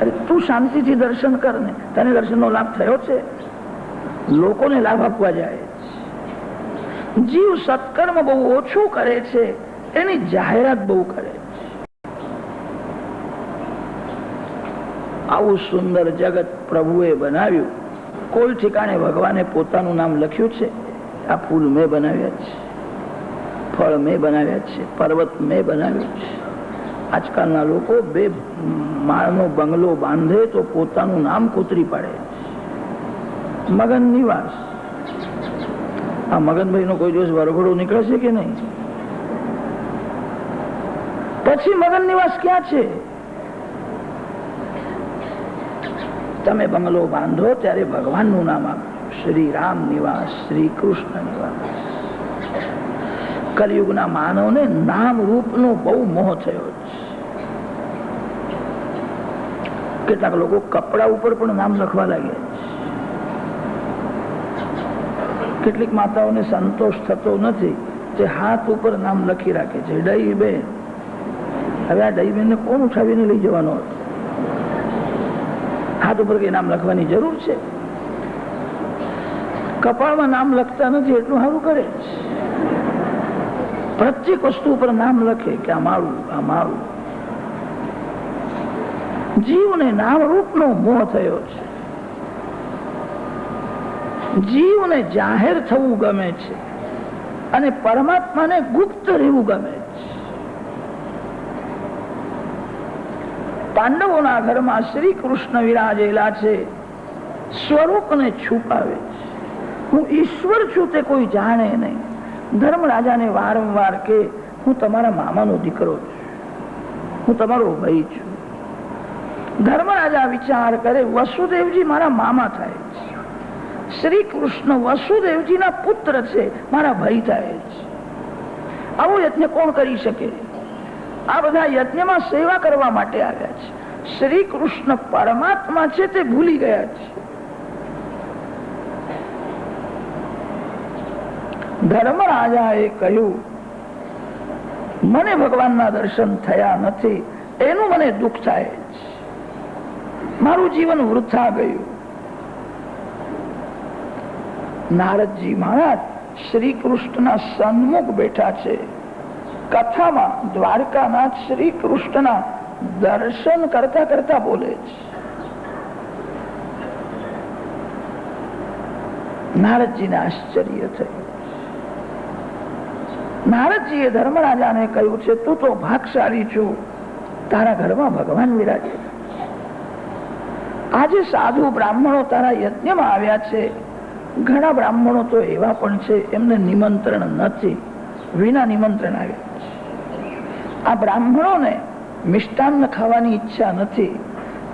અરે તું શાંતિથી દર્શન કર ને, તને દર્શનનો લાભ થયો છે? લોકોને લાભ આપવા જાય. જીવ સત્કર્મ બહુ ઓછું કરે છે, એની જાહેરાત બહુ કરે છે. આવું સુંદર જગત પ્રભુએ બનાવ્યું. કોઈ ઠેકાણે ભગવાને પોતાનું નામ લખ્યું છે? આ ફૂલ મેં બનાવ્યા છે, ફળ મેં બનાવ્યા છે, પર્વત મેં બનાવ્યો છે. આજકાલના લોકો 2 માળનો બંગલો બાંધે તો પોતાનું નામ કોતરી પાડે. મગન નિવાસ. આ મગનભાઈ નો કોઈ દિવસ વરઘોડો નીકળશે કે નહીં? પછી મગન નિવાસ ક્યાં છે? તમે બંગલો બાંધો ત્યારે ભગવાનનું નામ આપો. શ્રી રામ નિવાસ, શ્રી કૃષ્ણ નિવાસ. કલિયુગના માનવને નામ રૂપનો બહુ મોહ થયો છે. કેટલાક લોકો કપડા ઉપર પણ નામ લખવા લાગ્યા છે. કેટલીક માતાઓને સંતોષ થતો નથી તે હાથ ઉપર નામ લખી રાખે છે, ડઈ બેન. હવે આ ડઈ બેન ને કોણ ઉઠાવીને લઈ જવાનો હતો? હાથ ઉપર કઈ નામ લખવાની જરૂર છે? કપાળમાં નામ લખતા નથી એટલું સારું કરે. પ્રત્યેક વસ્તુ ઉપર નામ લખે કે આ મારું, આ મારું. જીવને નામ રૂપનો મોહ થયો છે. જીવને જાહેર થવું ગમે છે અને પરમાત્માને ગુપ્ત રહેવું ગમે છે. પાંડવોના ઘરમાં શ્રી કૃષ્ણ વિરાજેલા છે, સ્વરૂપને છુપાવે છે. હું ઈશ્વર છું તે કોઈ જાણે નહીં. ધર્મરાજાને વારંવાર કે હું તમારા મામાનો દીકરો છું, હું તમારો ભાઈ છું. ધર્મરાજા વિચાર કરે વસુદેવજી મારા મામા થાય છે, શ્રી કૃષ્ણ વસુદેવજીના પુત્ર છે, મારા ભાઈ થાય છે. આવો યજ્ઞ કોણ કરી શકે? આ બધા યજ્ઞમાં સેવા કરવા માટે આવ્યા છે. શ્રી કૃષ્ણ પરમાત્મા છે તે ભૂલી ગયા છે. ધર્મરાજાએ કહ્યું મને ભગવાનના દર્શન થયા નથી, એનું મને દુઃખ થાય છે. મારું જીવન વૃથા ગયું. નારદજી મહારાજ શ્રી કૃષ્ણના સન્મુખ બેઠા છે. કથામાં દ્વારકાનાથ શ્રી કૃષ્ણના દર્શન કરતા કરતા બોલે છે. નારદજીને આશ્ચર્ય થયું. નારદજીએ ધર્મરાજાને કહ્યું છે તું તો ભાગશાળી છું, તારા ઘરમાં ભગવાન વિરાજે. આજે સાધુ બ્રાહ્મણો તારા યજ્ઞમાં આવ્યા છે. ઘણા બ્રાહ્મણો તો એવા પણ છે એમને નિમંત્રણ નથી, વિના નિમંત્રણ આવ્યા છે. આ બ્રાહ્મણોને મિષ્ટાન્ન ખાવાની ઈચ્છા નથી.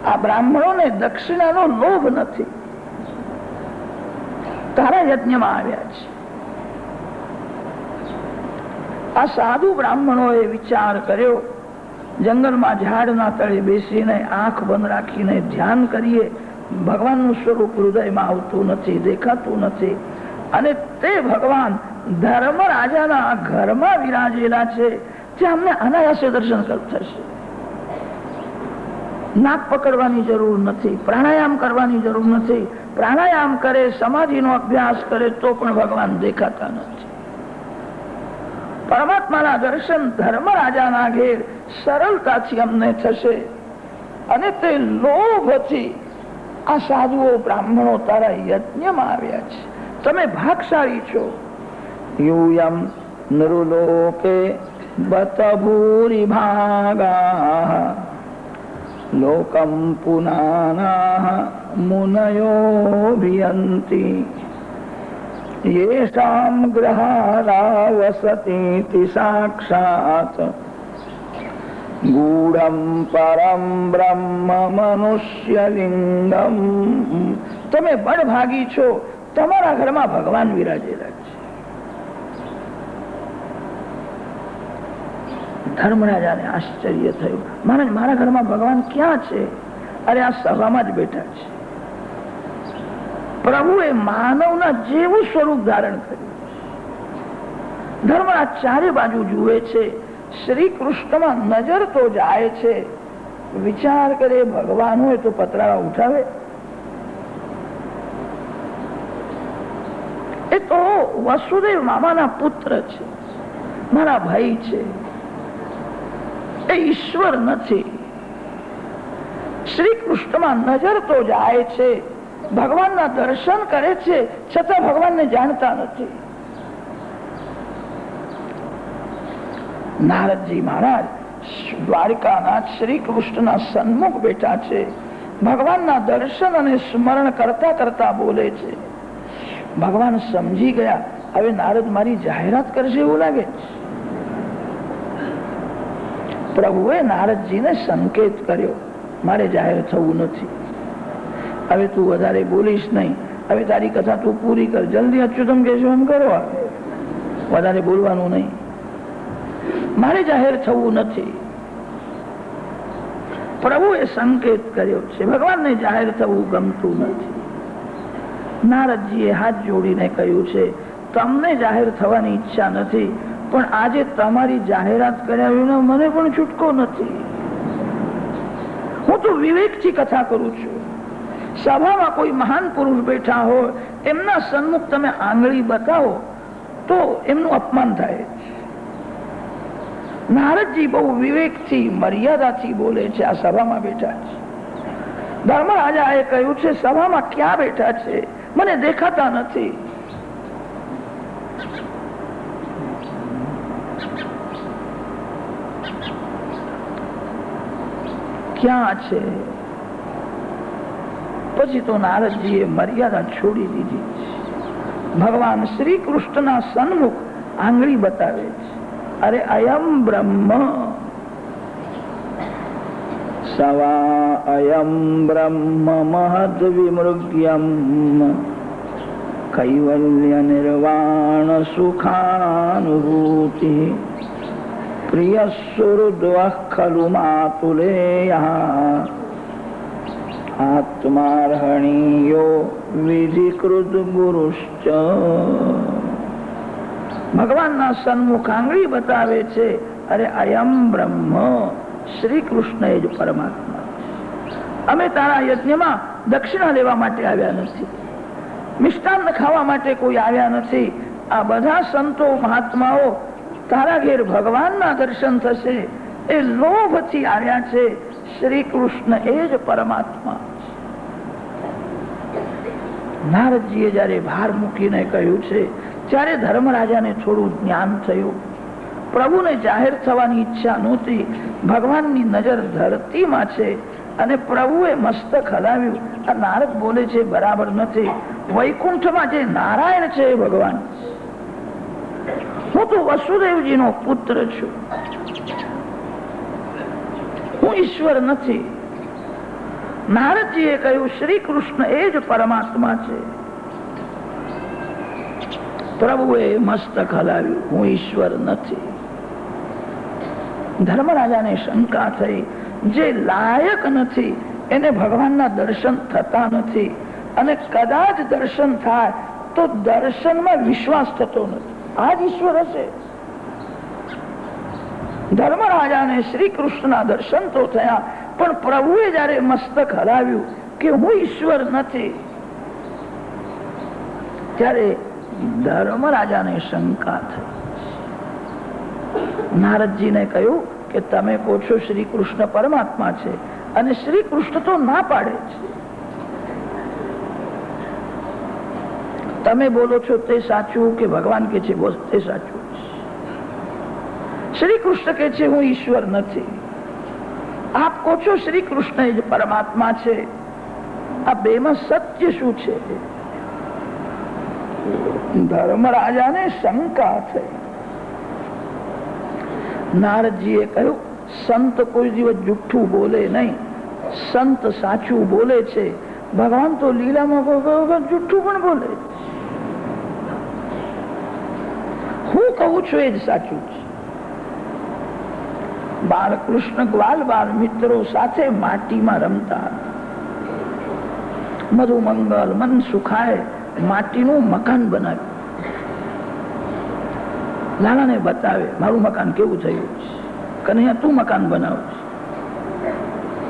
આ બ્રાહ્મણોને દક્ષિણાનો લોભ નથી. તારા યજ્ઞમાં આવ્યા છે. આ સાધુ બ્રાહ્મણોએ વિચાર કર્યો, જંગલમાં ઝાડના તળે બેસીને આંખ બંધ રાખીને ધ્યાન કરીએ, ભગવાનનું સ્વરૂપ હૃદયમાં આવતું નથી, દેખાતું નથી. અને તે ભગવાન ધર્મરાજાના ઘરમાં વિરાજેલા છે, જે અમને અનાયાસે દર્શન થશે. નાક પકડવાની જરૂર નથી, પ્રાણાયામ કરવાની જરૂર નથી. પ્રાણાયામ કરે, સમાધિનો અભ્યાસ કરે તો પણ ભગવાન દેખાતા નથી. પરમાત્માના દર્શન ધર્મરાજાના ઘેર સરળતાથી અમને થશે. અને તે લોભથી આ સાધુઓ બ્રાહ્મણો તારા યજ્ઞમાં આવ્યા છે. તમે ભાગશાળી છો. યુયમ નૃલોકે બત ભૂરી ભાગા લોકમ પુનાનાઃ મુનયો ભિયંતિ યેષામ ગ્રહારા વસતીતિ સાક્ષાત ગૂઢમ પરમ બ્રહ્મ મનુષ્યલિંગમ. તમે બળભાગી છો, તમારા ઘરમાં ભગવાન વિરાજેલા છે. ધર્મરાજાને આશ્ચર્ય થયું, મહારાજ મારા ઘરમાં ભગવાન ક્યાં છે? અરે આ સભામાં જ બેઠા છે. પ્રભુએ માનવના જેવું સ્વરૂપ ધારણ કર્યું. ધર્મરાજ ચારે બાજુ જુએ છે, શ્રી કૃષ્ણમાં નજર તો જાય છે, વિચાર કરે ભગવાન હોય તો પતરાળા ઉઠાવે? એ તો વસુદેવ મામાના પુત્ર છે, મારા ભાઈ છે, એ ઈશ્વર નથી. શ્રી કૃષ્ણમાં નજર તો જાય છે, ભગવાનના દર્શન કરે છે, છતાં ભગવાનને જાણતા નથી. નારદજી મહારાજ દ્વારકાનાથ શ્રી કૃષ્ણના સન્મુખ બેઠા છે, ભગવાનના દર્શન અને સ્મરણ કરતા કરતા બોલે છે. ભગવાન સમજી ગયા, હવે નારદ મારી જાહેરાત કરશે એવું લાગે. પ્રભુએ નારદજીને સંકેત કર્યો, મારે જાહેર થવું નથી, હવે તું વધારે બોલીશ નહીં, હવે તારી કથા તું પૂરી કર, જલ્દી અચ્યુતમ કેશવમ કરો, વધારે બોલવાનું નહીં, મારે જાહેર થવું નથી. પ્રભુએ સંકેત કર્યો છે, ભગવાનને જાહેર થવું ગમતું નથી. નારદજીએ હાથ જોડીને કહ્યું છે, તમને જાહેર થવાની ઈચ્છા નથી, પણ આજે તમારી જાહેરાત કર્યા વિના મને પણ છૂટકો નથી. હું તો વિવેકથી કથા કરું છું. સભામાં કોઈ મહાન પુરુષ બેઠા હોય, એમના સન્મુખ તમે આંગળી બતાવો તો એમનું અપમાન થાય. નારદજી બહુ વિવેકથી મર્યાદાથી બોલે છે, આ સભામાં બેઠા છે. ધર્મરાજાએ કહ્યું છે, સભામાં ક્યાં બેઠા છે, મને દેખાતા નથી. ક્યાં છે? પછી તો નારદજીએ મર્યાદા છોડી દીધી. ભગવાન શ્રી કૃષ્ણના સન્મુખ આંગળી બતાવે છે, અરે અયમ બ્રહ્મ સવા અયમ બ્રહ્મ મહદ વિમૃગ્યમ કૈવલ્ય નિર્વાણ સુખાનુભૂતિ પ્રિય સુહૃદ્વઃ ખલુ માતુલેયઃ આત્માર્હણીયો વિધિકૃત ગુરુશ્ચ. ભગવાનના સન્મુખ આંગળી બતાવે છે, અરે અયમ બ્રહ્મ, શ્રી કૃષ્ણ એ જ પરમાત્મા. અમે તારા યજ્ઞમાં દક્ષિણા લેવા માટે આવ્યા નથી, મિષ્ટાન્ન ખાવા માટે કોઈ આવ્યા નથી. આ બધા સંતો મહાત્માઓ તારા ઘેર ભગવાનના દર્શન થશે એ લોભથી આવ્યા છે. શ્રી કૃષ્ણ એ જ પરમાત્મા. નારદજીએ જયારે ભાર મૂકીને કહ્યું છે, ત્યારે ધર્મરાજાને થોડું જ્ઞાન થયું. પ્રભુને જાહેર થવાની ઈચ્છા નહોતી, ભગવાનની નજર ધરતીમાં છે અને પ્રભુએ મસ્તક હલાવ્યું. આ નારદ બોલે છે બરાબર નથી. વૈકુંઠમાં જે નારાયણ છે એ ભગવાન. હું તો વસુદેવજીનો પુત્ર છું, હું ઈશ્વર નથી. નારદજીએ કહ્યું, શ્રી કૃષ્ણ એ જ પરમાત્મા છે. પ્રભુએ મસ્તક હલાવ્યું, હું ઈશ્વર નથી. ધર્મરાજાને શંકા થઈ, જે લાયક નથી એને ભગવાનના દર્શન થતા નથી, અને કદાચ દર્શન થાય તો દર્શનમાં વિશ્વાસ થતો નથી. આ જ ઈશ્વર હશે. ધર્મરાજાને શ્રી કૃષ્ણના દર્શન તો થયા, પણ પ્રભુએ જયારે મસ્તક હલાવ્યું કે હું ઈશ્વર નથી, ત્યારે ધર્મરાજાને શંકા થઈ. નારદજીને કહ્યું કે તમે કહો છો શ્રી કૃષ્ણ પરમાત્મા છે, અને શ્રી કૃષ્ણ તો ના પાડે છે. તમે બોલો છો તે સાચું કે ભગવાન કે છે તે સાચું? શ્રી કૃષ્ણ કે છે હું ઈશ્વર નથી, આપ કહો છો શ્રી કૃષ્ણ જ પરમાત્મા છે. આ બેમાં સત્ય શું છે? ધર્મરાજાને શંકા થઈ. નારદજીએ કહ્યું, સંત કોઈ દિવસ જુઠ્ઠું બોલે નહીં, સંત સાચું બોલે છે. ભગવાન તો લીલામાં જુઠ્ઠું પણ બોલે. હું કહું છું એ જ સાચું છે. બાળકૃષ્ણ ગ્વાલ બાળ મિત્રો સાથે માટીમાં રમતા. મધુ મંગલ મન સુખાય માટીનું મકાન બનાવ્યું. લાલાને બતાવે મારું મકાન કેવું થયું છે. કનૈયા તું મકાન બનાવ.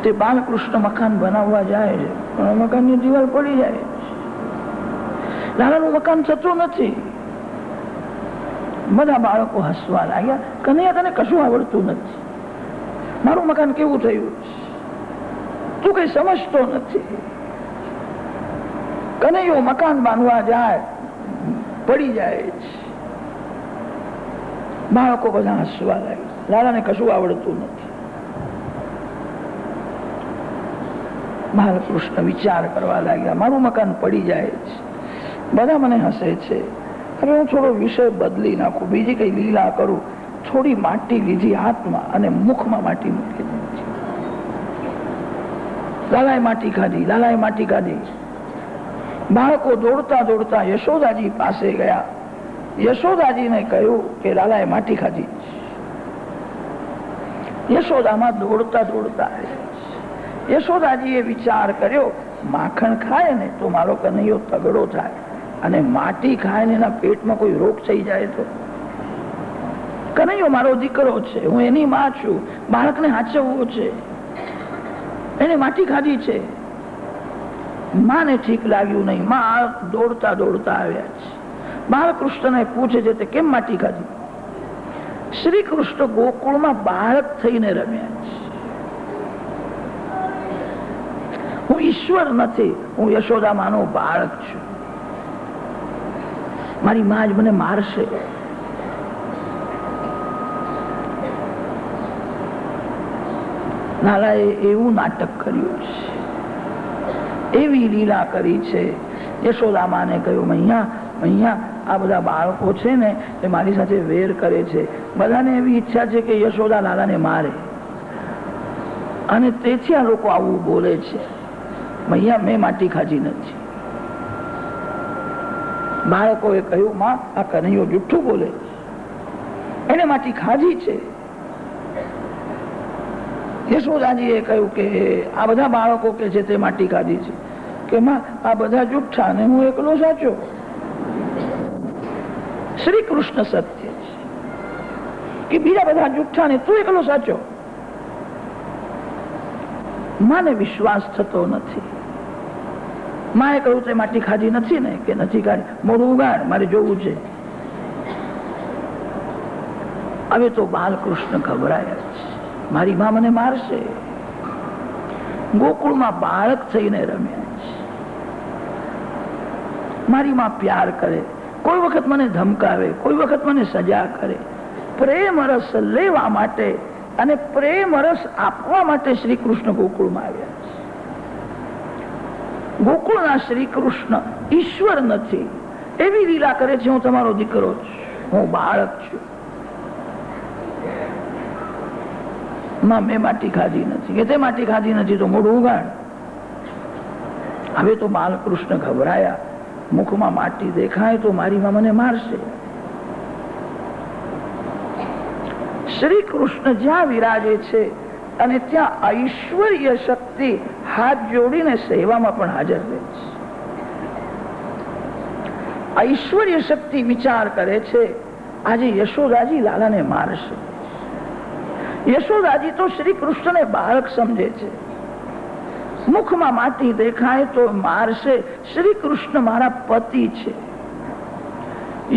તે બાલકૃષ્ણ મકાન બનાવવા જાય છે, પણ મકાનની દિવાલ પડી જાય. લાલાનું મકાન થતું નથી. બધા બાળકો હસવા લાગ્યા. કનૈયા, તને કશું આવડતું નથી. મારું મકાન કેવું થયું, તું કઈ સમજતો નથી. કનૈયો મકાન બાંધવા જાય, પડી જાય છે. બાળકો બધા હસવા લાગ્યા. લાલાને કશું આવડતું નથી. બાલકૃષ્ણ વિચાર કરવા લાગ્યા, મારું મકાન પડી જાય છે, બધા મને હસે છે. હવે હું થોડો વિષય બદલી નાખું, બીજી કઈ લીલા કરું. થોડી માટી લીધી હાથમાં અને મુખમાં માટી મૂકી દીધી. લાલાએ માટી ખાધી, લાલાએ માટી ખાધી. બાળકો દોડતા દોડતા યશોદાજી પાસે ગયા. યશોદાજીને કહ્યું કે લાલાએ માટી ખાધી. યશોદામાં દોડતા દોડતા યશોદાજીએ વિચાર કર્યો, માખણ ખાય ને તો મારો કનૈયો તગડો થાય, અને માટી ખાય ને એના પેટમાં કોઈ રોગ થઈ જાય તો. કનૈયો મારો દીકરો છે, હું એની માં છું, બાળકને હાચવવો છે. એને માટી ખાધી છે. માને ઠીક લાગ્યું નહીં. માં દોડતા દોડતા આવ્યા છે. બાલકૃષ્ણને પૂછે છે, તે કેમ માટી ખાધી? શ્રી કૃષ્ણ ગોકુળમાં બાળક થઈને રમ્યા છે. હું ઈશ્વર નથી, હું યશોદામાનો બાળક છું. મારી માં જ મને મારશે. લાલાએ એવું નાટક કર્યું છે, એવી લીલા કરી છે. યશોદામાને કહ્યું, મૈયા આ બધા બાળકો છે ને એ મારી સાથે વેર કરે છે. બધાને એવી ઈચ્છા છે કે યશોદા લાલાને મારે, અને તેથી આ લોકો આવું બોલે છે. મૈયા, મેં માટી ખાધી નથી. બાળકોએ કહ્યું, માં આ કનૈયો જુઠ્ઠું બોલે, એને માટી ખાધી છે. યશોદાજીએ કહ્યું કે આ બધા બાળકો કે છે તે માટી ખાધી છે. કે માં, આ બધા જુઠ્ઠા ને હું એકલો સાચો. શ્રી કૃષ્ણ સત્ય છે કે બીજા બધા જુઠ્ઠા ને તું એકલો સાચો. માને વિશ્વાસ થતો નથી. માએ કહ્યું, તે માટી ખાધી નથી ને? કે નથી ખાધી. મોઢું ઉગાડ, મારે જોવું છે. હવે તો બાલકૃષ્ણ ગભરાયા છે, મારી માં મને મારશે. ગોકુળમાં બાળક થઈને રમ્યા છે. મારી માં પ્યાર કરે, કોઈ વખત મને ધમકાવે, કોઈ વખત મને સજા કરે. પ્રેમ રસ લેવા માટે અને પ્રેમ રસ આપવા માટે શ્રી કૃષ્ણ ગોકુળમાં આવ્યા છે. ગોકુળના શ્રી કૃષ્ણ ઈશ્વર નથી. એવી લીલા કરે છે, હું તમારો દીકરો છું, હું બાળક છું. માં, મેં માટી ખાધી નથી. કે તે માટી ખાધી નથી તો મોઢું ઉગાડ. હવે તો બાલકૃષ્ણ ગભરાયા. મુખમાં માટી દેખાય તો મારી માં મને મારશે. શ્રી કૃષ્ણ જ્યાં વિરાજે છે અને ત્યાં ઐશ્વર્ય શક્તિ હાથ જોડીને સેવામાં પણ હાજર રહે છે. ઐશ્વર્ય શક્તિ વિચાર કરે છે, આજે યશોદાજી લાલાને મારશે. યશોદાજી તો શ્રી કૃષ્ણને બાળક સમજે છે. મુખમાં માટી દેખાય તો મારશે. શ્રી કૃષ્ણ મારા પતિ છે.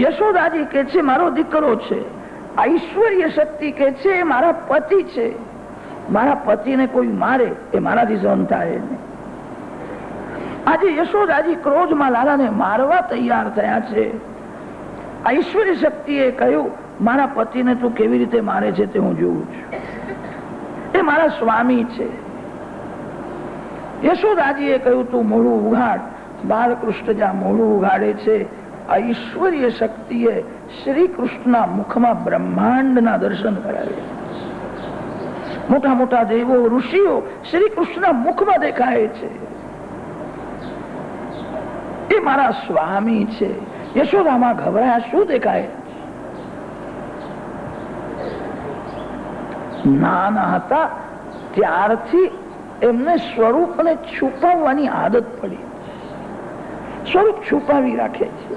યશોદાજી કે છે મારો દીકરો છે. ઐશ્વર્ય શક્તિ કે છે મારા પતિ છે. મારા પતિને કોઈ મારે એ મારાથી સહન થાય નહીં. આજે યશોદાજી ક્રોધમાં લાલાને મારવા તૈયાર થયા છે. ઐશ્વર્ય શક્તિએ કહ્યું, મારા પતિને તું કેવી રીતે મારે છે તે હું જોઉં છું. એ મારા સ્વામી છે. યશોદાજીએ કહ્યું, તું મોઢું ઉઘાડ. બાલકૃષ્ણ જ્યાં મોઢું ઉઘાડે છે, ઐશ્વર્ય શક્તિએ શ્રી કૃષ્ણના મુખમાં બ્રહ્માંડના દર્શન કરાવ્યા. મોટા મોટા દેવો, ઋષિઓ શ્રી કૃષ્ણના મુખમાં દેખાય છે. એ મારા સ્વામી છે. યશોદામાં ગભરાયા, શું દેખાય? નાના હતા ત્યારથી એમને સ્વરૂપને છુપાવવાની આદત પડી. સ્વરૂપ છુપાવી રાખે છે.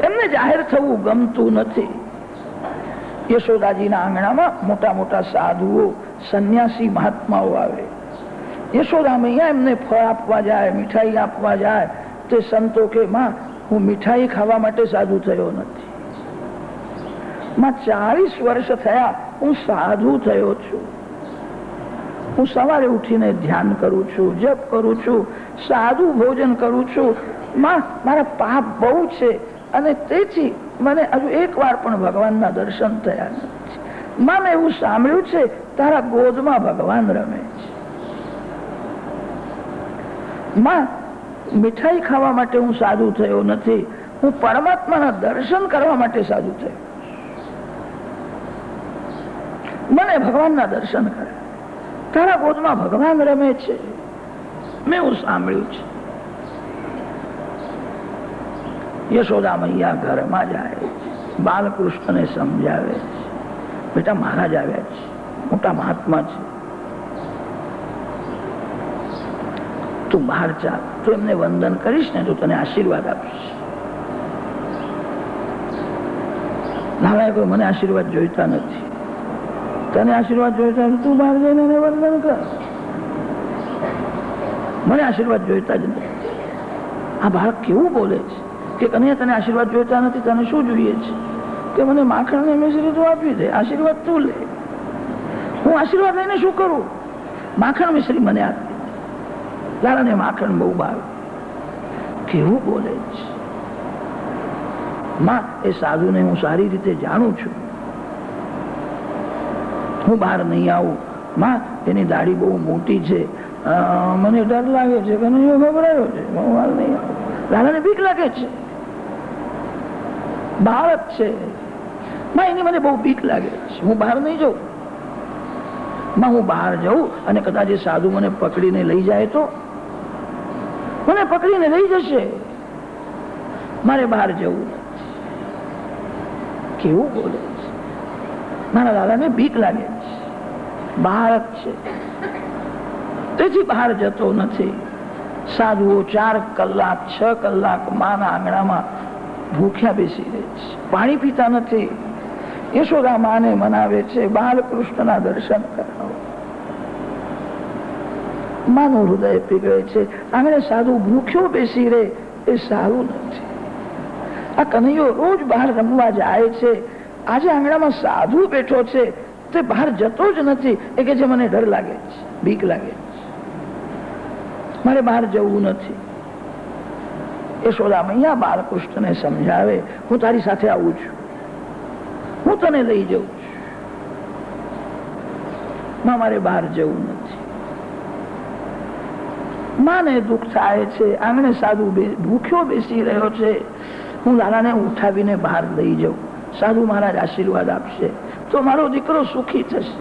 એમને જાહેર થવું ગમતું નથી. યશોદાજીના આંગણામાં મોટા મોટા સાધુઓ સંન્યાસી મહાત્માઓ આવે. યશોદા મૈયા એમને ફળ આપવા જાય, મીઠાઈ આપવા જાય, તે સંતો કે માં હું મીઠાઈ ખાવા માટે સાધુ થયો નથી. માં 40 વર્ષ થયા હું સાધુ થયો છું. હું સવારે ઉઠીને ધ્યાન કરું છું, જપ કરું છું, સાદું ભોજન કરું છું. માં મારા પાપ બહુ છે અને તેથી મને હજુ એક વાર પણ ભગવાનના દર્શન થયા નથી. માં મેં એવું સાંભળ્યું છે તારા ગોદમાં ભગવાન રમે છે. માં મીઠાઈ ખાવા માટે હું સાધુ થયો નથી, હું પરમાત્માના દર્શન કરવા માટે સાધુ થયો. મને ભગવાનના દર્શન કરે. તારા ગોદમાં ભગવાન રમે છે, મેં એવું સાંભળ્યું છે. યશોદા મૈયા ઘરમાં જાય, બાલકૃષ્ણને સમજાવે છે, બેટા મહારાજ આવ્યા છે, મોટા મહાત્મા છે, તું બહાર ચાલ, તું એમને વંદન કરીશ ને તો તને આશીર્વાદ આપીશ. લાલાએ કોઈ મને આશીર્વાદ જોઈતા નથી, તને આશીર્વાદ જોઈતા નથી, તું બહાર જઈને એને વંદન કર, મને આશીર્વાદ જોઈતા જ નથી. આ બાળક કેવું બોલે છે કે કનૈયા તને આશીર્વાદ જોઈતા નથી, તને શું જોઈએ છે? કે મને માખણ ને મિશ્રી તો આપી દે, આશીર્વાદ તું લે. હું આશીર્વાદ લઈને શું કરું? માખણ મિશ્રી મને આપી. લાલાને માખણ બહુ ભાવે. કેવું બોલે છે માં! એ સાધુને હું સારી રીતે જાણું છું, હું બહાર નહીં આવું. માં એની દાઢી બહુ મોટી છે, મને ડર લાગે છે, કનૈયો ગભરાયો છે, હું બહાર નહીં આવું. લાલાને બીક લાગે છે, બાળક છે માં, એની મને બહુ બીક લાગે છે, હું બહાર નહીં જાઉં. માં હું બહાર જાઉં અને કદાચ એ સાધુ મને પકડીને લઈ જાય તો? મને પકડીને લઈ જશે, મારે બહાર જવું. કેવું બોલે છે! મારા દાદાને બીક લાગે છે, બાળક છે, તેથી બહાર જતો નથી. સાધુઓ 4 કલાક 6 કલાક માના આંગણામાં ભૂખ્યા બેસી રહે છે, પાણી પીતા નથી. યશોદા માને મનાવે છે, બાલકૃષ્ણના દર્શન કરાવો. માનું હૃદય પીગળે છે. આંગણે સાધુ ભૂખ્યો બેસી રહે એ સારું નથી. આ કનૈયો રોજ બહાર રમવા જાય છે, આજે આંગણામાં સાધુ બેઠો છે, તે બહાર જતો જ નથી. એ કે છે મને ડર લાગે છે, બીક લાગે છે, મારે બહાર જવું નથી. યશોદા મૈયા બાલકૃષ્ણને સમજાવે, હું તારી સાથે આવું છું, હું તને લઈ જઉં છું. માં મારે બહાર જવું નથી. માને દુઃખ થાય છે, આંગણે સાધુ ભૂખ્યો બેસી રહ્યો છે, હું લાલાને ઉઠાવીને બહાર લઈ જાઉં, સાધુ મહારાજ આશીર્વાદ આપશે તો મારો દીકરો સુખી થશે.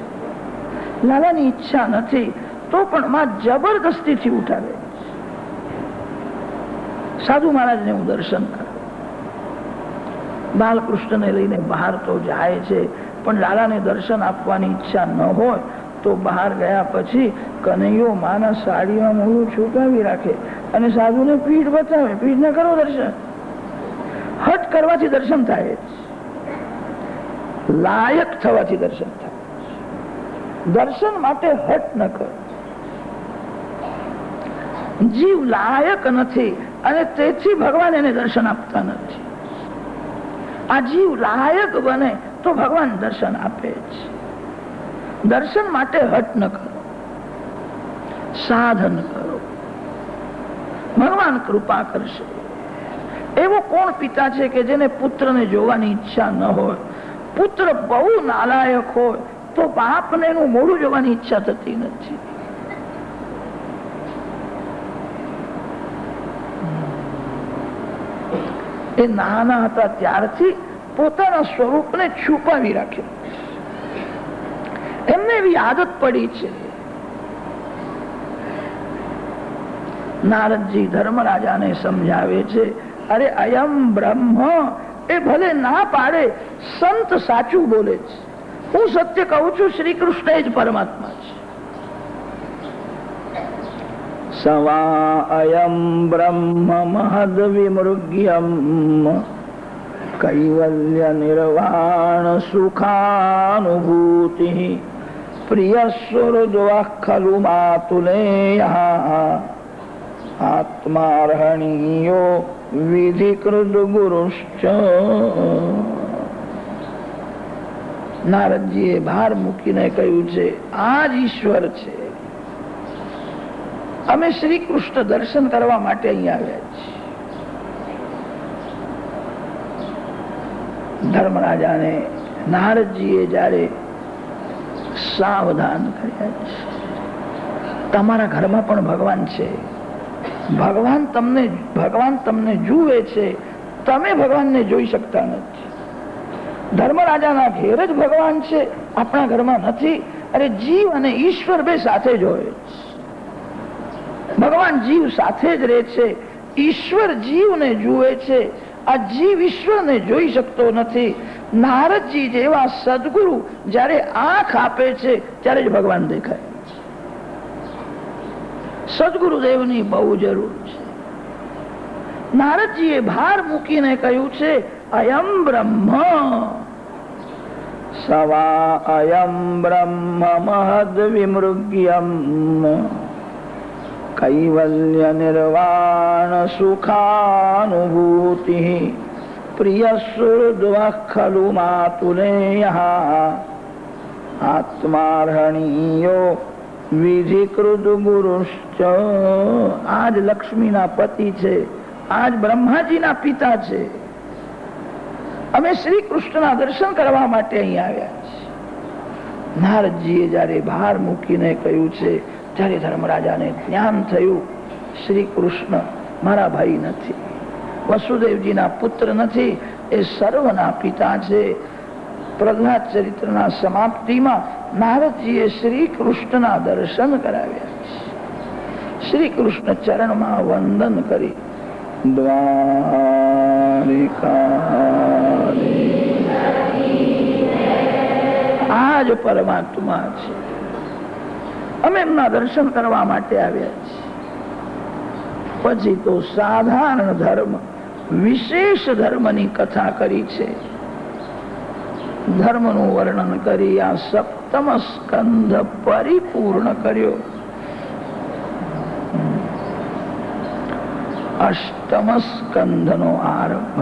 લાલાની ઈચ્છા નથી તો પણ માં જબરદસ્તીથી ઉઠાવે. સાધુ મહારાજને હું દર્શન કરું. બાલકૃષ્ણને લઈને બહાર તો જાય છે, પણ લાલાને દર્શન આપવાની ઈચ્છા ન હોય તો બહાર ગયા પછી કનૈયો માના સાડીમાં મોઢું છુપાવી રાખે અને સાધુને પીઠ બતાવે, પીઠ ને કરો દર્શન. હટ કરવાથી દર્શન થાય, લાયક થવાથી દર્શન થાય. દર્શન માટે હટ ન કરો. જીવ લાયક નથી અને તેથી ભગવાન એને દર્શન આપતા નથી. આ જીવ લાયક બને તો ભગવાન દર્શન આપે છે. દર્શન માટે હટ ન કરો, સાધન કરો, ભગવાન કૃપા કરશે. એવો કોણ પિતા છે કે જેને પુત્રને જોવાની ઈચ્છા ન હોય? પુત્ર બહુ નાલાયક હોય તો બાપને એનું મોઢું જોવાની ઈચ્છા થતી નથી. એ નાના હતા ત્યારથી પોતાના સ્વરૂપને છુપાવી રાખ્યું. એમને એવી આદત પડી છે. નારદજી ધર્મરાજાને સમજાવે છે, અરે અયમ બ્રહ્મ, એ ભલે ના પાડે, સંત સાચું બોલે છે. હું સત્ય કહું છું, શ્રી કૃષ્ણ જ પરમાત્મા છે. સવા અયમ બ્રહ્મ મહદ વિમૃગ્યમ કૈવલ્ય નિર્વાણ સુખાનુભૂતિ પ્રિય સ્વરુદ્વા ખલુ માતુલેય આત્માર્હણીયો વિધિકૃત ગુરુશ્ચ. નારદજીએ ભાર મૂકીને કહ્યું છે, આ જ ઈશ્વર છે. અમે શ્રી કૃષ્ણ દર્શન કરવા માટે અહીંયા આવ્યા છીએ. ધર્મરાજાને નારદજીએ જયારે સાવધાન કર્યા છે, તમારા ઘરમાં પણ ભગવાન છે, ભગવાન તમને જુએ છે, તમે ભગવાનને જોઈ શકતા નથી. ધર્મરાજાના ઘેર જ ભગવાન છે, આપણા ઘરમાં નથી. અરે જીવ અને ઈશ્વર બે સાથે જ હોય. ભગવાન જીવ સાથે જ રહે છે, ઈશ્વર જીવને જુએ છે. આ જીવ ઈશ્વરને જોઈ શકતો નથી. નારદજી જેવા સદગુરુ જયારે આંખ આપે છે ત્યારે જ ભગવાન દેખાય. સદગુરુદેવની બહુ જરૂર છે. નારદજીએ ભાર મૂકીને કહ્યું છે, અયમ બ્રહ્મ સવા અયમ બ્રહ્મ મહદ વિમૃગ્યમ કૈવલ્ય નિર્વાણ સુખાનુભૂતિ પ્રિય સુહૃદ્વઃ ખલુ માતુલેય આત્માર્હણીયો વિધિકૃત ગુરુશ્ચ. આજ લક્ષ્મીના પતિ છે, આજ બ્રહ્માજીના પિતા છે. અમે શ્રી કૃષ્ણના દર્શન કરવા માટે અહીં આવ્યા છીએ. નારદજીએ જયારે ભાર મૂકીને કહ્યું છે ત્યારે ધર્મરાજાને જ્ઞાન થયું, શ્રી કૃષ્ણ મારા ભાઈ નથી, વસુદેવજીના પુત્ર નથી, એ સર્વના પિતા છે. પ્રહલાદ ચરિત્રના સમાપ્તિમાં નારદજીએ શ્રી કૃષ્ણના દર્શન કરાવ્યા છે. શ્રી કૃષ્ણ ચરણમાં વંદન કરી આ જ પરમાત્મા છે, અમે એમના દર્શન કરવા માટે આવ્યા છીએ. પછી તો સાધારણ ધર્મ વિશેષ ધર્મની કથા કરી છે. ધર્મનું વર્ણન કરી આ સપ્તમ સ્કંધ પરિપૂર્ણ કર્યો. અષ્ટમ સ્કંધનો આરંભ.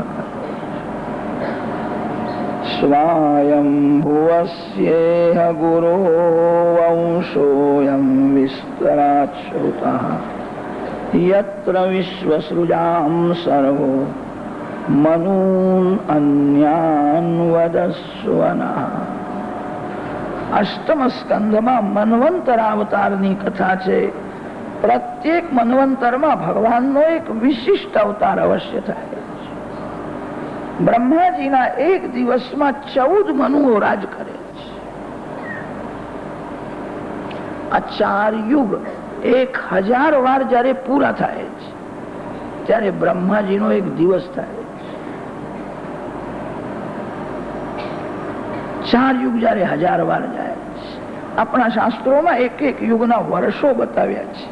સ્વાયંભુવસ્યેહ ગુરો વંશોયં વિસ્તરાત શ્રુતઃ યત્ર વિશ્વસૃજાં સર્વો મનૂન અન્યાન વદસ્વનઃ. અષ્ટમ સ્કંધમાં મન્વંતર અવતારની કથા છે. પ્રત્યેક મન્વંતરમાં ભગવાનનો એક વિશિષ્ટ અવતાર અવશ્ય થાય છે. બ્રહ્માજીના એક દિવસમાં 14 મનુઓ રાજ કરે છે. આ 4 યુગ 1000 વાર જયારે પૂરા થાય છે ત્યારે બ્રહ્માજીનો એક દિવસ થાય છે. 4 યુગ જયારે 1000 વાર જાય છે. આપણા શાસ્ત્રોમાં એક એક યુગના વર્ષો બતાવ્યા છે.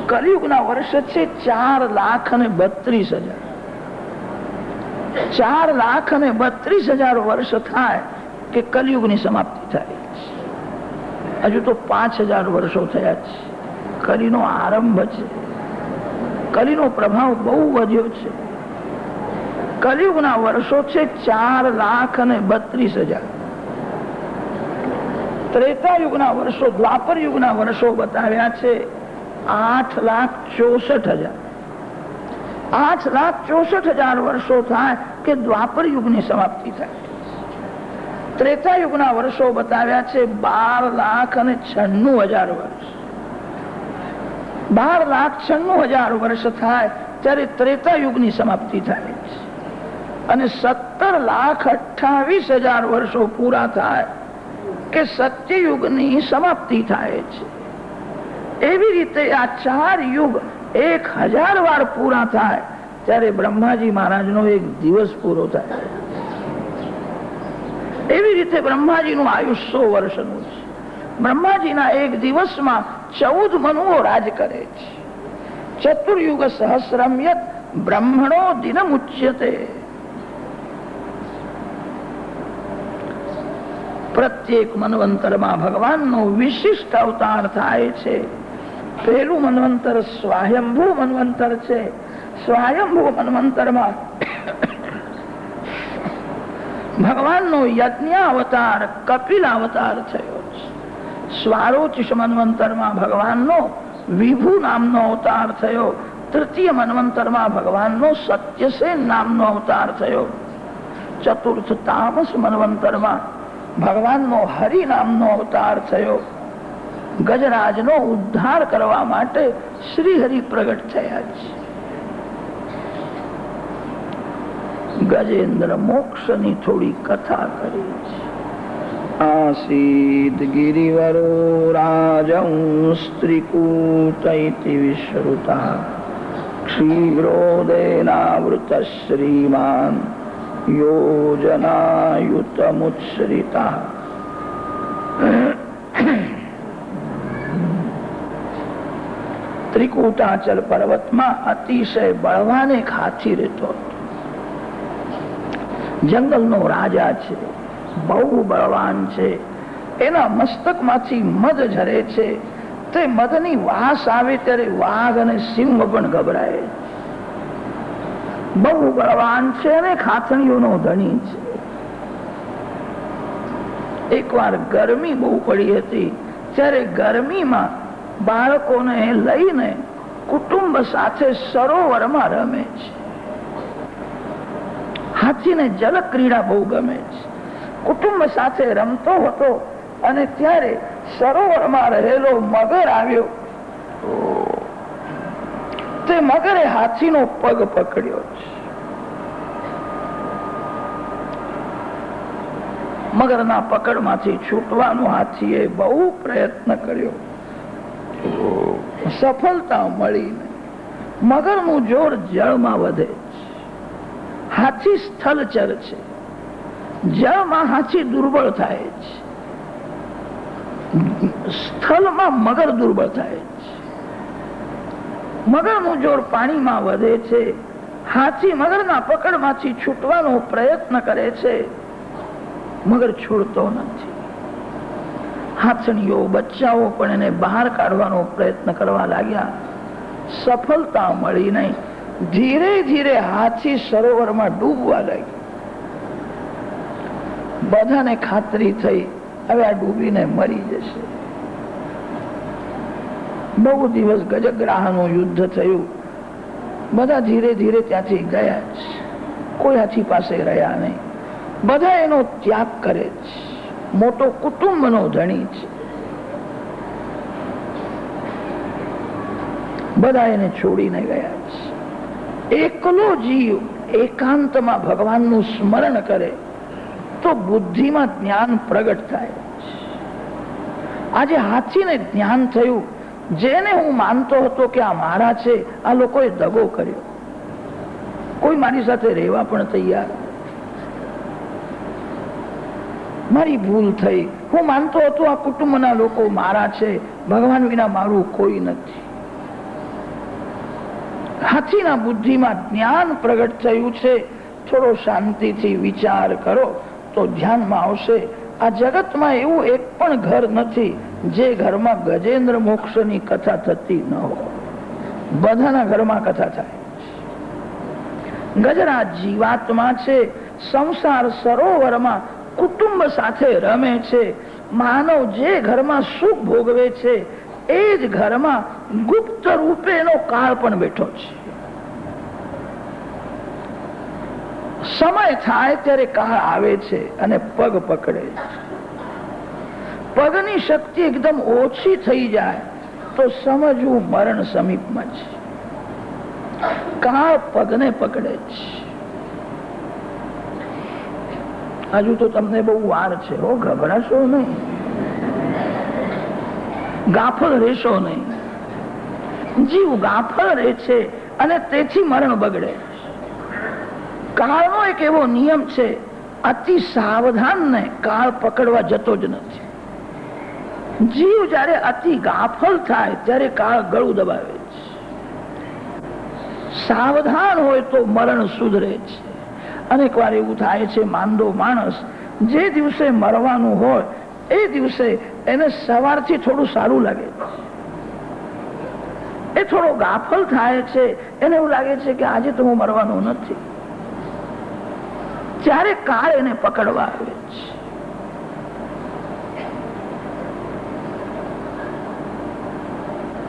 કલિયુગના વર્ષ છે 4,32,000. 4,32,000 વર્ષ થાય કે કલિયુગની સમાપ્તિ થાય. હજુ તો 5,000 વર્ષો થયા છે. કલીનો આરંભ છે. કલીનો પ્રભાવ બહુ વધ્યો છે. કલિયુગના વર્ષો છે 4,32,000. ત્રેતાયુગના વર્ષો, દ્વાપર યુગના વર્ષો બતાવ્યા છે 8,64,000. 8,64,000 વર્ષો થાય કે દ્વાપર યુગની સમાપ્તિ થાય. ત્રેતા યુગના વર્ષો બતાવ્યા છે 12,96,000 વર્ષ. 12,96,000 વર્ષ થાય ત્યારે ત્રેતા યુગની સમાપ્તિ થાય છે. અને 17,28,000 વર્ષો પૂરા થાય કે સત્યયુગની સમાપ્તિ થાય છે. એવી રીતે આ 4 યુગ 1000 વાર પૂરા થાય ત્યારે બ્રહ્માજી મહારાજનો એક દિવસ પૂરો થાય. એવી રીતે બ્રહ્માજીનું આયુષ્ય 100 વર્ષનું છે. બ્રહ્માજીના એક દિવસમાં 14 મનુઓ રાજ કરે છે. ચતુર્યુગ સહસ્રમ્યત બ્રહ્મણો દિનમુચ્યતે. પ્રત્યેક મન્વંતરમાં ભગવાનનો વિશિષ્ટ અવતાર થાય છે. પહેલું મન્વંતર સ્વયંભૂ મન્વંતર છે. સ્વયંભૂ મન્વંતરમાં ભગવાનનો યજ્ઞ અવતાર કપિલ અવતાર થયો છે. સ્વારોચિષ મન્વંતરમાં ભગવાનનો વિભુ નામનો અવતાર થયો. તૃતીય મન્વંતરમાં ભગવાનનો સત્યસેન નામનો અવતાર થયો. ચતુર્થ તામસ મન્વંતરમાં ભગવાનનો હરિ નામનો અવતાર થયો. ગજરાજનો ઉદ્ધાર કરવા માટે શ્રી હરિ પ્રગટ થયા છે. ગજેન્દ્ર મોક્ષની થોડી કથા કરી છે. આસીદ ગિરિવરો રાજંસ્ત્રીકૂટ ઇતિ વિશ્રુતા ક્ષીરોદેનાવૃત શ્રીમાન યોજનાયુતમુચ્છ્રિતા. ત્રિકૂટાચલ પર્વતમાં અતિશય બળવાન એક હાથી રહેતો હતો. જંગલનો રાજા છે, બહુ બળવાન છે. એના મસ્તકમાંથી મધ ઝરે છે. તે મધની વાસ આવે ત્યારે વાઘ અને સિંહ પણ ગભરાય. બહુ બળવાન છે અને ખાથણીઓનો ધણી છે. એકવાર ગરમી બહુ પડી હતી, ત્યારે ગરમીમાં બાળકોને લઈને કુટુંબ સાથે સરોવરમાં રમે છે. હાથીને જલ ક્રીડા બહુ ગમે છે. કુટુંબ સાથે રમતો હતો અને ત્યારે સરોવરમાં રહેલો મગર આવ્યો. તે મગરે હાથીનો પગ પકડ્યો છે. મગરના પકડમાંથી છૂટવાનો હાથીએ બહુ પ્રયત્ન કર્યો, સફળતા મળી નહીં. મગરનું જોર જળમાં વધે છે. હાથી સ્થળચર છે, જળમાં હાથી દુર્બળ થાય છે, સ્થળમાં મગર દુર્બળ થાય છે. મગરનું જોર પાણીમાં વધે છે. હાથી મગરના પકડમાંથી છૂટવાનો પ્રયત્ન કરે છે. મગર છોડતો નથી. હાથણીઓ બચ્ચાઓ પણ એને બહાર કાઢવાનો પ્રયત્ન કરવા લાગ્યા. સફળતા મળી નહીં. ધીરે ધીરે હાથી સરોવરમાં ડૂબવા લાગ્યો. બધાને ખાતરી થઈ હવે આ ડૂબીને મરી જશે. બહુ દિવસ ગજગ્રાહનું યુદ્ધ થયું. બધા ધીરે ધીરે ત્યાંથી ગયા છે. કોઈ હાથી પાસે રહ્યા નહીં. બધા એનો ત્યાગ કરે છે. મોટો કુટુંબનો ધણી છે. બધા એને છોડીને ગયા છે. એકલો જીવ એકાંતમાં ભગવાનનું સ્મરણ કરે તો બુદ્ધિમાં જ્ઞાન પ્રગટ થાય. આજે હાથીને જ્ઞાન થયું. જેને હું માનતો હતો કે આ મારા છે, આ લોકોએ દગો કર્યો. કોઈ મારી સાથે રહેવા પણ તૈયાર. મારી ભૂલ થઈ. હું માનતો હતો આ કુટુંબના લોકો મારા છે, ભગવાન વિના મારું કોઈ નથી. હાથીના બુદ્ધિમાં જ્ઞાન પ્રગટ થયું છે. થોડો શાંતિથી વિચાર કરો તો ધ્યાનમાં આવશે. આ જગતમાં એવું એક પણ ઘર નથી જે ઘરમાં ગજેન્દ્ર મોક્ષની કથા થતી ન હોય. બધાના ઘરમાં કથા થાય. ગજરાજ જીવાત્મા છે. સંસાર સરોવરમાં કુટુંબ સાથે રમે છે. માનવ જે ઘરમાં સુખ ભોગવે છે એ જ ઘરમાં ગુપ્ત રૂપે એનો કાળ પણ બેઠો છે. સમય થાય ત્યારે કાળ આવે છે અને પગ પકડે છે. પગની શક્તિ એકદમ ઓછી થઈ જાય તો સમજવું મરણ સમીપમાં છે. કાળ પગને પકડે છે. હજુ તો તમને બહુ વાર છે. હો, ગભરાશો નહીં, ગાફલ રહેશો નહીં. જીવ ગાફલ રહે છે અને તેથી મરણ બગડે. કાળનો એક એવો નિયમ છે, અતિ સાવધાન ને કાળ પકડવા જતો જ નથી. જીવ જયારે અતિ ગાફલ થાય ત્યારે કાળ ગળું દબાવે છે. સાવધાન હોય તો મરણ સુધરે છે. અનેક વાર એવું થાય છે, માંદો માણસ જે દિવસે મરવાનું હોય એ દિવસે એને સવારથી થોડું સારું લાગે, એ થોડો ગાફલ થાય છે, એને એવું લાગે છે કે આજે તો હું મરવાનો નથી. ત્યારે કાળ એને પકડવા આવે છે.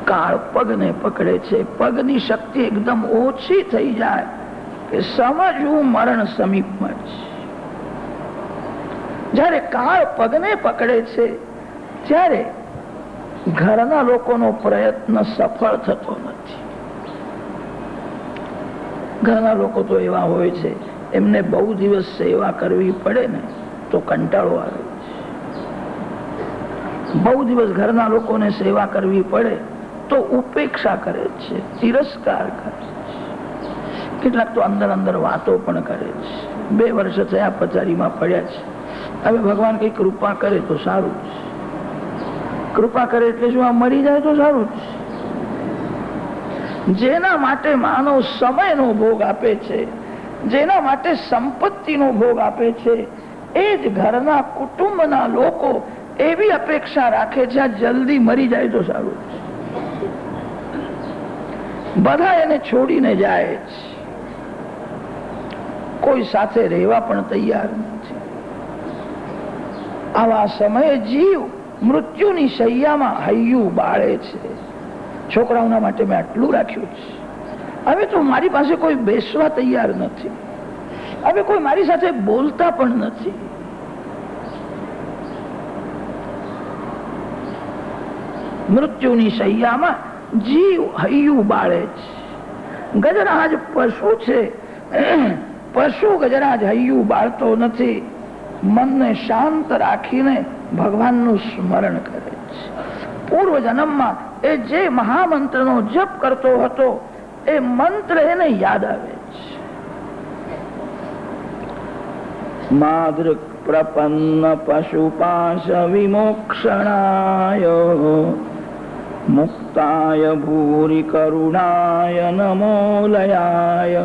કાળ પગને પકડે છે. પગની શક્તિ એકદમ ઓછી થઈ જાય કે સમજવું મરણ સમીપમાં છે. જ્યારે કાળ પગને પકડે છે ત્યારે ઘરના લોકોનો પ્રયત્ન સફળ થતો નથી. ઘરના લોકો તો એવા હોય છે, એમને બહુ દિવસ સેવા કરવી પડે ને તો કંટાળો આવે છે. બહુ દિવસ ઘરના લોકોને સેવા કરવી પડે તો ઉપેક્ષા કરે છે, તિરસ્કાર કરે છે. કેટલાક તો અંદર અંદર વાતો પણ કરે છે. 2 વર્ષ થયા પથારીમાં પડ્યા છે, હવે ભગવાન કઈ કૃપા કરે તો સારું છે. કૃપા કરે એટલે શું, આ મરી જાય તો સારું છે. જેના માટે માનવ સમયનો ભોગ આપે છે, જેના માટે સંપત્તિનો ભોગ આપે છે, એ જ ઘરના કુટુંબના લોકો એવી અપેક્ષા રાખે છે આ જલ્દી મરી જાય તો સારું છે. બધા એને છોડીને જાય છે, કોઈ સાથે રહેવા પણ તૈયાર નથી. આવા સમયે જીવ મૃત્યુની શૈયામાં હૈયું બાળે છે. છોકરાઓના માટે મેં આટલું રાખ્યું છે, હવે તો મારી પાસે કોઈ બેસવા તૈયાર નથી, હવે કોઈ મારી સાથે બોલતા પણ નથી. મૃત્યુની શૈયામાં જીવ હૈયું બાળે છે. ગજરાજ પશુ છે, પશુ ગજરાજ હૈયું બાળતો નથી. મનને શાંત રાખીને ભગવાનનું સ્મરણ કરે છે. પૂર્વ જન્મમાં એ જે મહામંત્રનો જપ કરતો હતો એ મંત્ર એને યાદ આવે છે. માદૃક પ્રપન્ન પશુપાશ વિમોક્ષણાય મુક્તાય ભૂરી કરુણાય નમોલયાય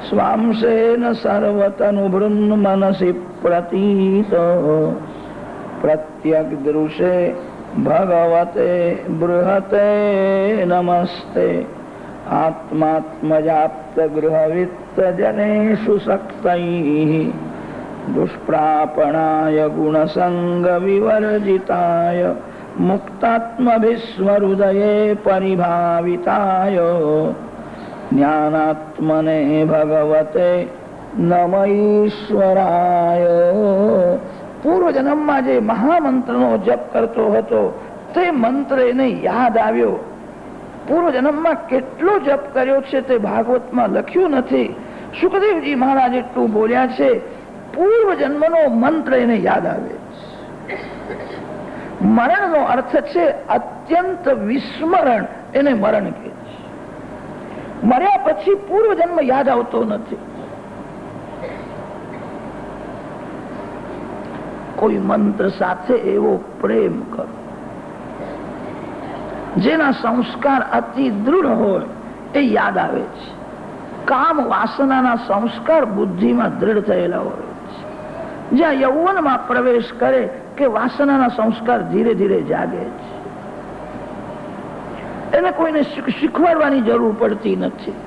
સ્વાંશેન સર્વતનુ ભૃન્ન મનસી પ્રતીત પ્રત્યગ દૃશે ભગવતે બૃહતે નમસ્તે આત્માત્મજાપ્ત ગૃહવિત્ત જનેષુ શક્તૈઃ દુષ્પ્રાપણાય ગુણસંગ વિવર્જિતાય મુક્તાત્મભીસ્વહૃદયે પરિભાવિતાય જ્ઞાનાત્મને ભગવતે નમ ઈશ્વરાય. પૂર્વ જન્મમાં જે મહામંત્રનો જપ કરતો હતો તે મંત્ર એને યાદ આવ્યો. પૂર્વ જન્મમાં કેટલો જપ કર્યો છે તે ભાગવતમાં લખ્યું નથી. સુખદેવજી મહારાજ એટલું બોલ્યા છે, પૂર્વ જન્મનો મંત્ર એને યાદ આવે. મરણનો અર્થ છે અત્યંત વિસ્મરણ, એને મરણ કહે છે. મર્યા પછી પૂર્વ જન્મ યાદ આવતો નથી. કોઈ મંત્ર સાથે એવો પ્રેમ કરો જેના સંસ્કાર અતિ દૃઢ હોય, એ યાદ આવે છે. કામ વાસનાના સંસ્કાર બુદ્ધિમાં દ્રઢ થયેલા હોય છે. જ્યાં યૌવનમાં પ્રવેશ કરે કે વાસનાના સંસ્કાર ધીરે ધીરે જાગે છે. એને કોઈને શીખવાડવાની જરૂર પડતી નથી.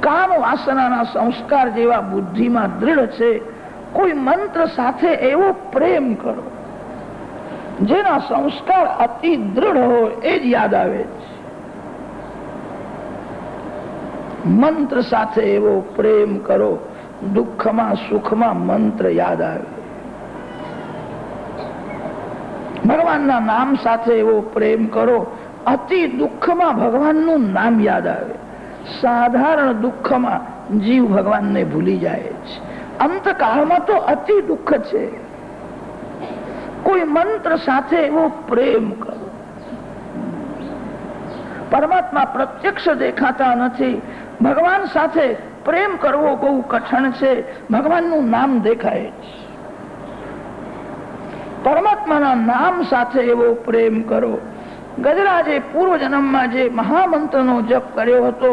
કામ વાસનાના સંસ્કાર જેવા બુદ્ધિમાં દ્રઢ છે. કોઈ મંત્ર સાથે એવો પ્રેમ કરો જેના સંસ્કાર અતિ દ્રઢ હોય, એ જ યાદ આવે છે. મંત્ર સાથે એવો પ્રેમ કરો, દુઃખમાં સુખમાં મંત્ર યાદ આવે. ભગવાનના નામ સાથે એવો પ્રેમ કરો, અતિ દુઃખમાં ભગવાનનું નામ યાદ આવે. સાધારણ દુઃખમાં જીવ ભગવાનને ભૂલી જાય છે. અંતકાળમાં તો અતિ દુઃખ છે. કોઈ મંત્ર સાથે એવો પ્રેમ કરો. પરમાત્મા પ્રત્યક્ષ દેખાતા નથી. ભગવાન સાથે પ્રેમ કરવો બહુ કઠણ છે. ભગવાનનું નામ દેખાય છે. પરમાત્માના નામ સાથે એવો પ્રેમ કરો. ગજરાજે પૂર્વ જન્મમાં જે મહામંત્રનો જપ કર્યો હતો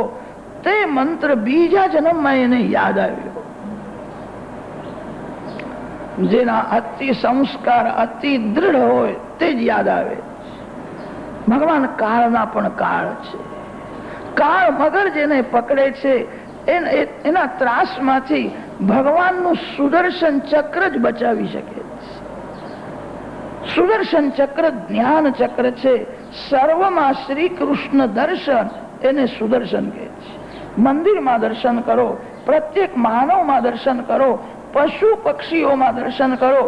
તે મંત્ર બીજા જન્મમાં એને યાદ આવ્યો. જેના અતિ સંસ્કાર અતિ દ્રઢ હોય તે જ યાદ આવે. ભગવાન કાળના પણ કાળ છે. કાળ મગર જેને પકડે છે એના ત્રાસમાંથી ભગવાનનું સુદર્શન ચક્ર જ બચાવી શકે છે. સુદર્શન ચક્ર જ્ઞાન ચક્ર છે. સર્વમાં શ્રી કૃષ્ણ દર્શન એને સુદર્શન કહે છે. મંદિરમાં દર્શન કરો, પ્રત્યેક માનવમાં દર્શન કરો, પશુ પક્ષીઓમાં દર્શન કરો,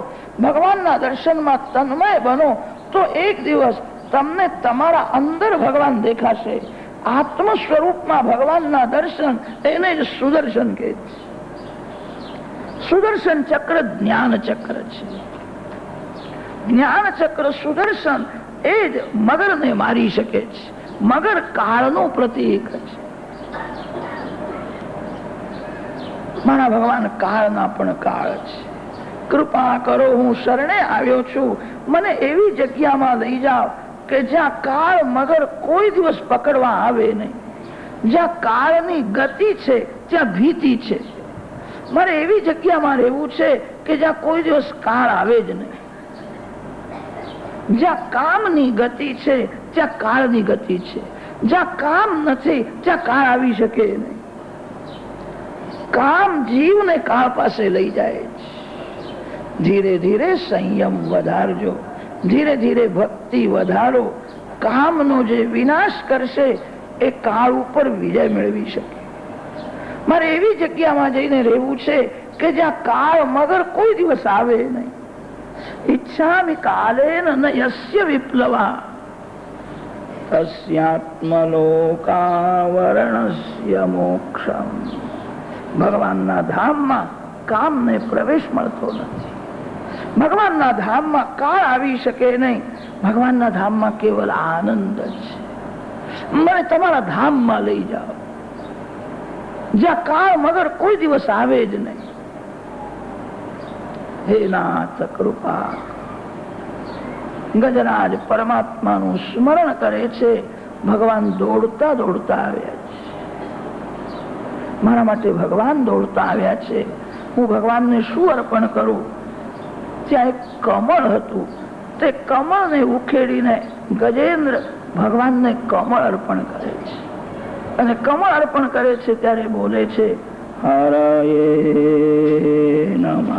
ભગવાનના દર્શનમાં તન્મય બનો તો એક દિવસ તમને તમારા અંદર ભગવાન દેખાશે. આત્મ સ્વરૂપમાં ભગવાનના દર્શન એને જ સુદર્શન કહે છે. સુદર્શન ચક્ર જ્ઞાન ચક્ર છે. જ્ઞાન ચક્ર સુદર્શન એ જ મગરને મારી શકે છે. મગર કાળનું પ્રતીક છે. મારા ભગવાન કાળના પણ કાળ છે. કૃપા કરો, હું શરણે આવ્યો છું, મને એવી જગ્યામાં લઈ જાઓ કે જ્યાં કાળ મગર કોઈ દિવસ પકડવા આવે નહીં. જ્યાં કાળની ગતિ છે ત્યાં ભીતિ છે. મારે એવી જગ્યામાં રહેવું છે કે જ્યાં કોઈ દિવસ કાળ આવે જ નહીં. જ્યાં કામની ગતિ છે ત્યાં કાળની ગતિ છે. જ્યાં કામ નથી ત્યાં કાળ આવી શકે નહીં. કામ જીવને કાળ પાસે લઈ જાય છે. ધીરે ધીરે સંયમ વધારજો, ધીરે ધીરે ભક્તિ વધારો. કામનો જે વિનાશ કરશે એ કાળ ઉપર વિજય મેળવી શકે. મારે એવી જગ્યામાં જઈને રહેવું છે કે જ્યાં કાળ મગર કોઈ દિવસ આવે નહીં. ઈચ્છામિ કાલેન ન યસ્ય વિપ્લવા તસ્યાત્મલોકાવરણસ્ય મોક્ષમ. ભગવાનના ધામમાં કામને પ્રવેશ મળતો નથી. ભગવાનના ધામમાં કાળ આવી શકે નહીં. ભગવાનના ધામમાં કેવલ આનંદ છે. મને તમારા ધામમાં લઈ જાઓ જ્યાં કાળ મગર કોઈ દિવસ આવે જ નહીં. હે નાથ કૃપા. ગજરાજ પરમાત્માનું સ્મરણ કરે છે. ભગવાન દોડતા દોડતા આવ્યા છે. મારા માટે ભગવાન દોડતા આવ્યા છે. હું ભગવાનને શું અર્પણ કરું? ત્યાં એક કમળ હતું. તે કમળને ઉખેડીને ગજેન્દ્ર ભગવાનને કમળ અર્પણ કરે છે. અને કમળ અર્પણ કરે છે ત્યારે બોલે છે હરયે નમઃ,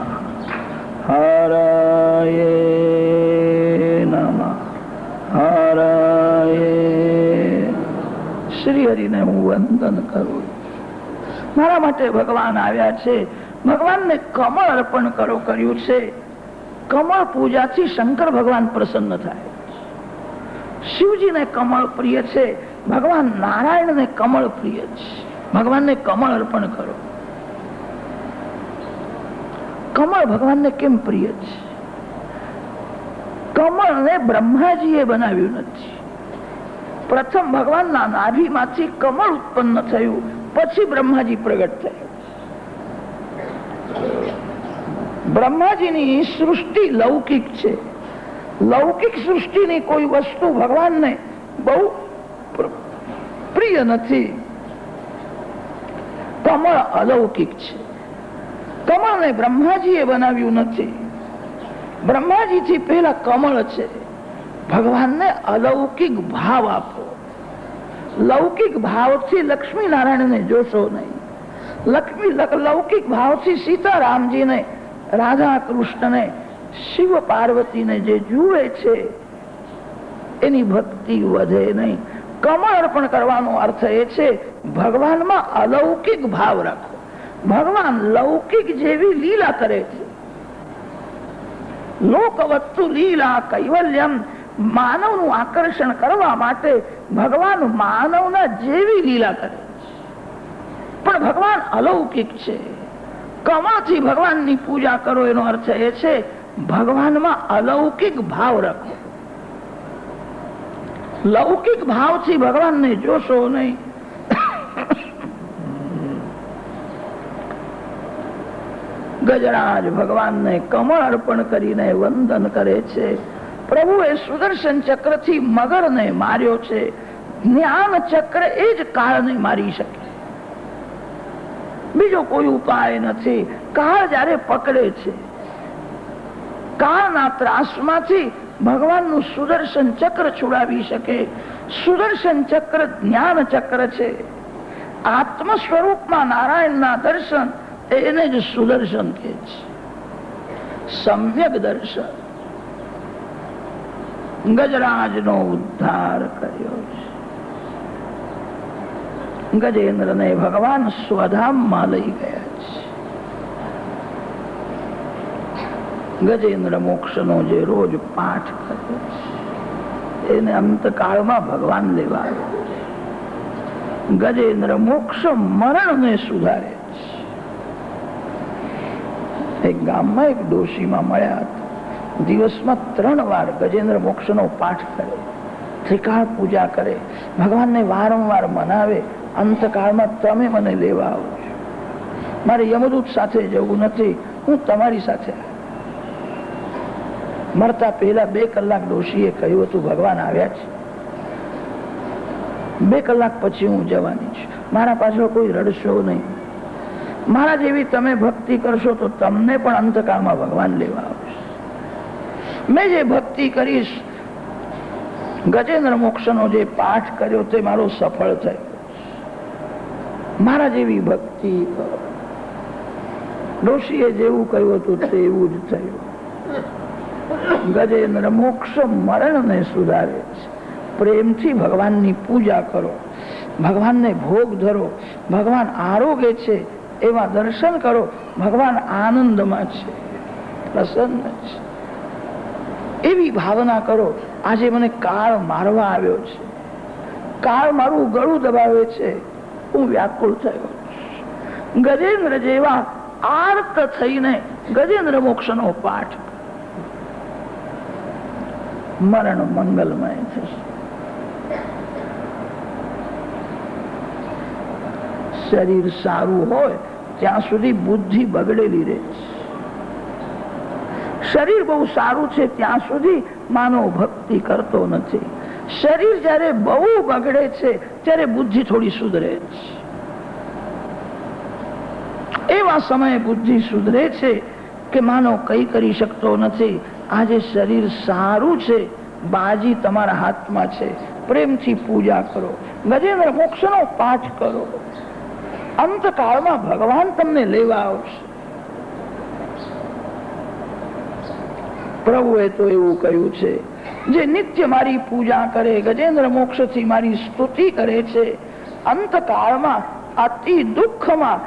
હરયે નમઃ, હરયે. શ્રી હરિને હું વંદન કરું. મારા માટે ભગવાન આવ્યા છે. ભગવાનને કમળ અર્પણ કર્યું છે. કમળ પૂજાથી શંકર ભગવાન પ્રસન્ન થાય. શિવજીને કમળ પ્રિય છે. ભગવાન નારાયણને કમળ પ્રિય છે. ભગવાનને કમળ અર્પણ કરો. કમળ ભગવાનને કેમ પ્રિય છે? કમળને બ્રહ્માજીએ બનાવ્યું નથી. પ્રથમ ભગવાનના નાભીમાંથી કમળ ઉત્પન્ન થયું, પછી બ્રહ્માજી પ્રગટ થયા. બ્રહ્માજીની સૃષ્ટિ લૌકિક છે. લૌકિક સૃષ્ટિની કોઈ વસ્તુ ભગવાનને બહુ પ્રિય નથી. કમળ અલૌકિક છે. કમળને બ્રહ્માજીએ બનાવ્યું નથી. બ્રહ્માજીથી પહેલા કમળ છે. ભગવાનને અલૌકિક ભાવ આપો. લૌકિક ભાવથી લક્ષ્મી નારાયણને જોશો નહીં. લૌકિક ભાવથી સીતારામજીને, રાધા કૃષ્ણને, શિવ પાર્વતીને જે જુએ છે એની ભક્તિ વધે નહીં. કમળ અર્પણ કરવાનો અર્થ એ છે ભગવાનમાં અલૌકિક ભાવ રાખો. ભગવાન લૌકિક જેવી લીલા કરે છે. લોકવત્તુ લીલા કૈવલ્યમ. માનવનું આકર્ષણ કરવા માટે ભગવાન માનવના જેવી લીલા કરે છે. પણ ભગવાન અલૌકિક છે. કમળથી ભગવાનની પૂજા કરો એનો અર્થ એ છે ભગવાનમાં અલૌકિક ભાવ રાખો. લૌકિક ભાવથી ભગવાનને જોશો નહીં. ગજરાજ ભગવાનને કમળ અર્પણ કરીને વંદન કરે છે. પ્રભુએ સુદર્શન ચક્રથી મગરને માર્યો છે. જ્ઞાન ચક્ર એ જ કાળને મારી શકે. બીજો કોઈ ઉપાય નથી. કાળ જયારે પકડે છે કાળના ત્રાસમાંથી ભગવાનનું સુદર્શન ચક્ર છોડાવી શકે. સુદર્શન ચક્ર જ્ઞાન ચક્ર છે. આત્મ સ્વરૂપમાં નારાયણના દર્શન એને જ સુદર્શન કહે છે. સમ્યક દર્શન. ગજરાજનો ઉદ્ધાર કર્યો છે. ગજેન્દ્રને ભગવાન સ્વધામમાં લઈ ગયા છે. ગજેન્દ્ર મોક્ષનો જે રોજ પાઠ કર્યો છે એને અંતકાળમાં ભગવાન લેવા આવ્યો છે. ગજેન્દ્ર મોક્ષ મરણને સુધારે છે. એક ગામમાં એક ડોશીમાં મળ્યા હતા. દિવસમાં 3 વાર ગજેન્દ્ર મોક્ષનો પાઠ કરે, ત્રિકાળ પૂજા કરે, ભગવાનને વારંવાર મનાવે. અંતકાળમાં તમે મને લેવા આવો છો, મારે યમદૂત સાથે જવું નથી, હું તમારી સાથે. મરતા પહેલા 2 કલાક ડોશીએ કહ્યું હતું ભગવાન આવ્યા છે, 2 કલાક પછી હું જવાની છું, મારા પાછળ કોઈ રડશો નહીં. મારા જેવી તમે ભક્તિ કરશો તો તમને પણ અંતકાળમાં ભગવાન લેવા આવશે. મેં જે ભક્તિ કરીશ, ગજેન્દ્ર મોક્ષનો જે પાઠ કર્યો તે મારો સફળ થયો. મારા જેવી ભક્તિ કરો. ડોશીએ જેવું કહ્યું હતું તેવું જ થયું. ગજેન્દ્ર મોક્ષ મરણને સુધારે છે. પ્રેમથી ભગવાનની પૂજા કરો, ભગવાનને ભોગ ધરો. ભગવાન આરોગ્ય છે એવા દર્શન કરો. ભગવાન આનંદમાં છે, પ્રસન્ન છે એવી ભાવના કરો. આજે મને કાળ મારવા આવ્યો છે, કાળ મારું ગળું દબાવે છે, હું વ્યાકુળ થયો. ગજેન્દ્ર જેવા આર્ત થઈને ગજેન્દ્ર મોક્ષનો પાઠ, મરણ મંગલમય થશે. શરીર સારું હોય ત્યાં સુધી બુદ્ધિ બગડેલી રહે છે. શરીર બહુ સારું છે ત્યાં સુધી માનવ ભક્તિ કરતો નથી. શરીર જયારે બહુ બગડે છે ત્યારે બુદ્ધિ થોડી સુધરે છે. એવા સમયે બુદ્ધિ સુધરે છે કે માનવ કઈ કરી શકતો નથી. આજે શરીર સારું છે, બાજી તમારા હાથમાં છે. પ્રેમથી પૂજા કરો, ગજેન્દ્ર મોક્ષનો પાઠ કરો. અંતકાળમાં ભગવાન તમને લેવા આવશે. પ્રભુએ તો એવું કહ્યું છે, જે નિત્ય મારી પૂજા કરે, ગજેન્દ્ર મોક્ષથી મારી સ્તુતિ કરે છે, અંતકાળમાં અતિ દુઃખમાં